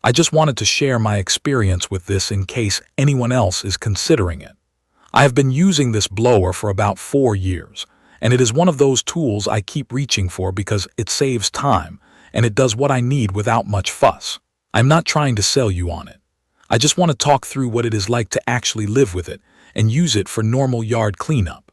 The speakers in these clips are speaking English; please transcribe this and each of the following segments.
I just wanted to share my experience with this in case anyone else is considering it. I have been using this blower for about 4 years, and it is one of those tools I keep reaching for because it saves time and it does what I need without much fuss. I'm not trying to sell you on it. I just want to talk through what it is like to actually live with it and use it for normal yard cleanup.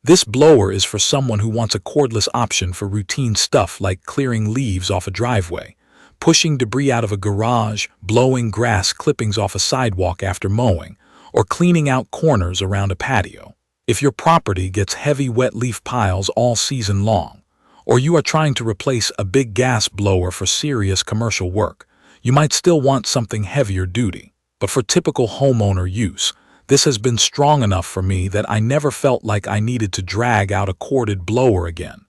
This blower is for someone who wants a cordless option for routine stuff like clearing leaves off a driveway, pushing debris out of a garage, blowing grass clippings off a sidewalk after mowing, or cleaning out corners around a patio. If your property gets heavy wet leaf piles all season long, or you are trying to replace a big gas blower for serious commercial work, you might still want something heavier duty. But for typical homeowner use, this has been strong enough for me that I never felt like I needed to drag out a corded blower again.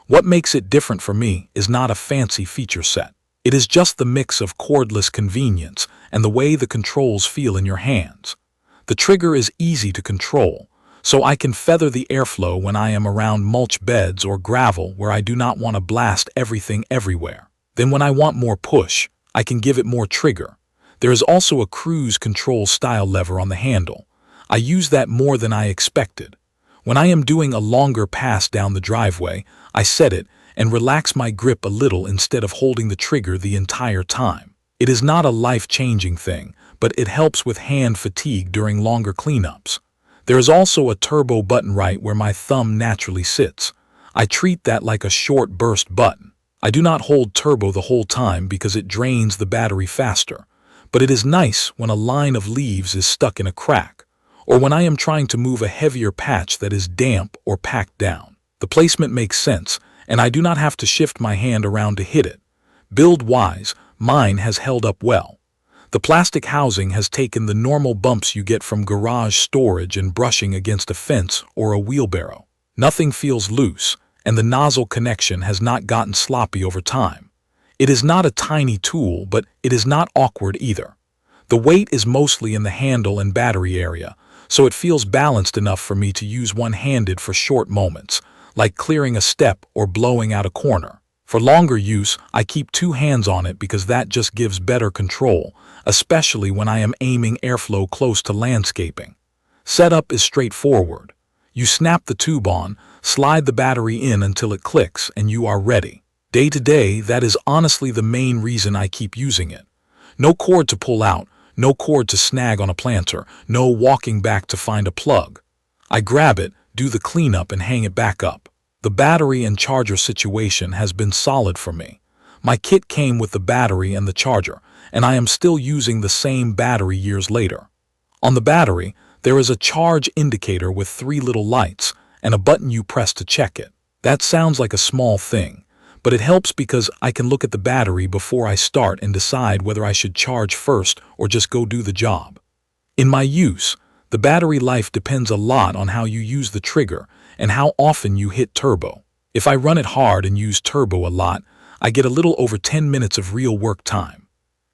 What makes it different for me is not a fancy feature set. It is just the mix of cordless convenience and the way the controls feel in your hands. The trigger is easy to control, so I can feather the airflow when I am around mulch beds or gravel where I do not want to blast everything everywhere. Then when I want more push, I can give it more trigger. There is also a cruise control style lever on the handle. I use that more than I expected. When I am doing a longer pass down the driveway, I set it and relax my grip a little instead of holding the trigger the entire time. It is not a life-changing thing, but it helps with hand fatigue during longer cleanups. There is also a turbo button right where my thumb naturally sits. I treat that like a short burst button. I do not hold turbo the whole time because it drains the battery faster, but it is nice when a line of leaves is stuck in a crack, or when I am trying to move a heavier patch that is damp or packed down. The placement makes sense, and I do not have to shift my hand around to hit it. Build-wise, mine has held up well. The plastic housing has taken the normal bumps you get from garage storage and brushing against a fence or a wheelbarrow. Nothing feels loose, and the nozzle connection has not gotten sloppy over time. It is not a tiny tool, but it is not awkward either. The weight is mostly in the handle and battery area, so it feels balanced enough for me to use one-handed for short moments, like clearing a step or blowing out a corner. For longer use, I keep 2 hands on it because that just gives better control, especially when I am aiming airflow close to landscaping. Setup is straightforward. You snap the tube on, slide the battery in until it clicks, and you are ready. Day to day, that is honestly the main reason I keep using it. No cord to pull out, no cord to snag on a planter, no walking back to find a plug. I grab it, do the cleanup, and hang it back up. The battery and charger situation has been solid for me. My kit came with the battery and the charger, and I am still using the same battery years later. On the battery, there is a charge indicator with 3 little lights and a button you press to check it. That sounds like a small thing, but it helps because I can look at the battery before I start and decide whether I should charge first or just go do the job. In my use, the battery life depends a lot on how you use the trigger and how often you hit turbo. If I run it hard and use turbo a lot, I get a little over 10 minutes of real work time.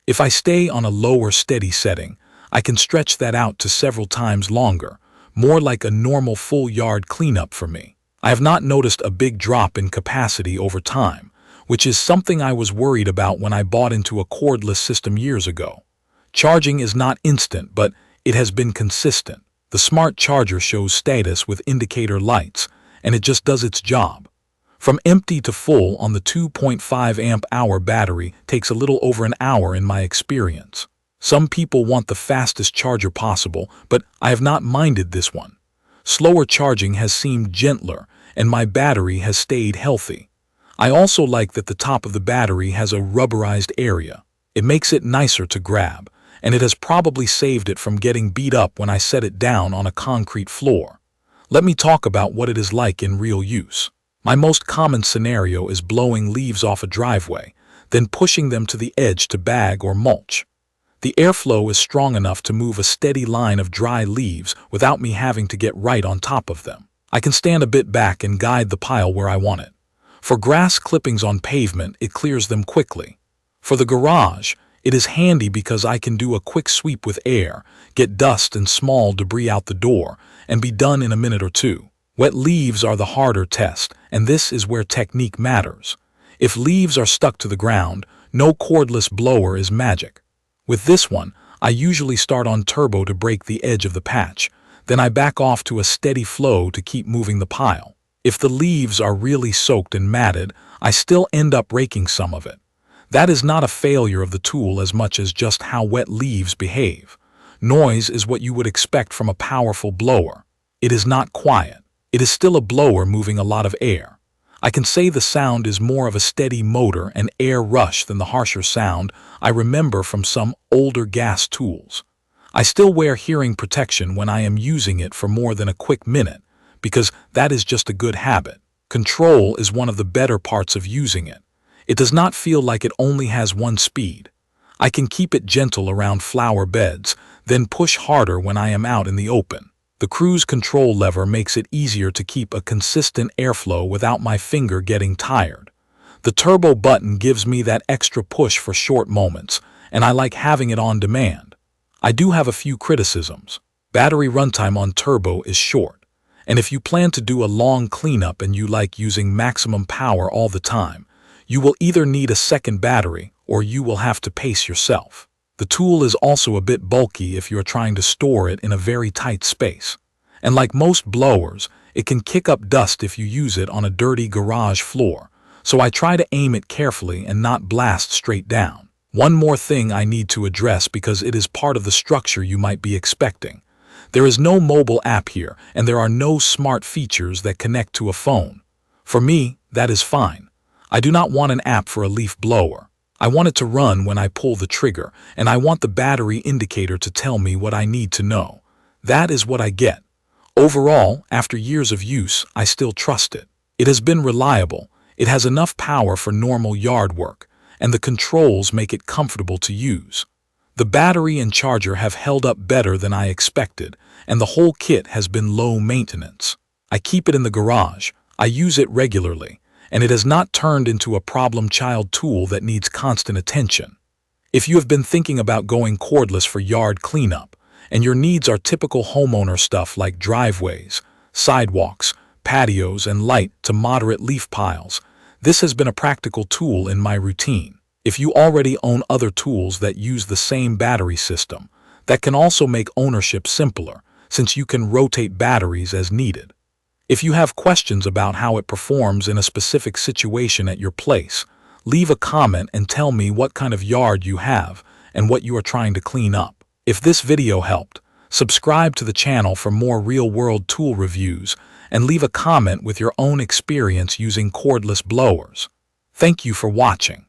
If I stay on a lower steady setting, I can stretch that out to several times longer, more like a normal full yard cleanup for me. I have not noticed a big drop in capacity over time, which is something I was worried about when I bought into a cordless system years ago. Charging is not instant, but it has been consistent. The smart charger shows status with indicator lights, and it just does its job. From empty to full on the 2.5 amp hour battery takes a little over an hour in my experience. Some people want the fastest charger possible, but I have not minded this one. Slower charging has seemed gentler, and my battery has stayed healthy. I also like that the top of the battery has a rubberized area. It makes it nicer to grab, and it has probably saved it from getting beat up when I set it down on a concrete floor. Let me talk about what it is like in real use. My most common scenario is blowing leaves off a driveway, then pushing them to the edge to bag or mulch. The airflow is strong enough to move a steady line of dry leaves without me having to get right on top of them. I can stand a bit back and guide the pile where I want it. For grass clippings on pavement, it clears them quickly. For the garage, it is handy because I can do a quick sweep with air, get dust and small debris out the door, and be done in a minute or 2. Wet leaves are the harder test, and this is where technique matters. If leaves are stuck to the ground, no cordless blower is magic. With this one, I usually start on turbo to break the edge of the patch, then I back off to a steady flow to keep moving the pile. If the leaves are really soaked and matted, I still end up raking some of it. That is not a failure of the tool as much as just how wet leaves behave. Noise is what you would expect from a powerful blower. It is not quiet. It is still a blower moving a lot of air. I can say the sound is more of a steady motor and air rush than the harsher sound I remember from some older gas tools. I still wear hearing protection when I am using it for more than a quick minute, because that is just a good habit. Control is one of the better parts of using it. It does not feel like it only has one speed. I can keep it gentle around flower beds, then push harder when I am out in the open. The cruise control lever makes it easier to keep a consistent airflow without my finger getting tired. The turbo button gives me that extra push for short moments, and I like having it on demand. I do have a few criticisms. Battery runtime on turbo is short, and if you plan to do a long cleanup and you like using maximum power all the time, you will either need a second battery or you will have to pace yourself. The tool is also a bit bulky if you're trying to store it in a very tight space. And like most blowers, it can kick up dust if you use it on a dirty garage floor, so I try to aim it carefully and not blast straight down. One more thing I need to address because it is part of the structure you might be expecting. There is no mobile app here, and there are no smart features that connect to a phone. For me, that is fine. I do not want an app for a leaf blower. I want it to run when I pull the trigger, and I want the battery indicator to tell me what I need to know. That is what I get. Overall, after years of use, I still trust it. It has been reliable, it has enough power for normal yard work, and the controls make it comfortable to use. The battery and charger have held up better than I expected, and the whole kit has been low maintenance. I keep it in the garage, I use it regularly, and it has not turned into a problem child tool that needs constant attention. If you have been thinking about going cordless for yard cleanup, and your needs are typical homeowner stuff like driveways, sidewalks, patios, and light to moderate leaf piles, this has been a practical tool in my routine. If you already own other tools that use the same battery system, that can also make ownership simpler, since you can rotate batteries as needed. If you have questions about how it performs in a specific situation at your place, leave a comment and tell me what kind of yard you have and what you are trying to clean up. If this video helped, subscribe to the channel for more real-world tool reviews and leave a comment with your own experience using cordless blowers. Thank you for watching.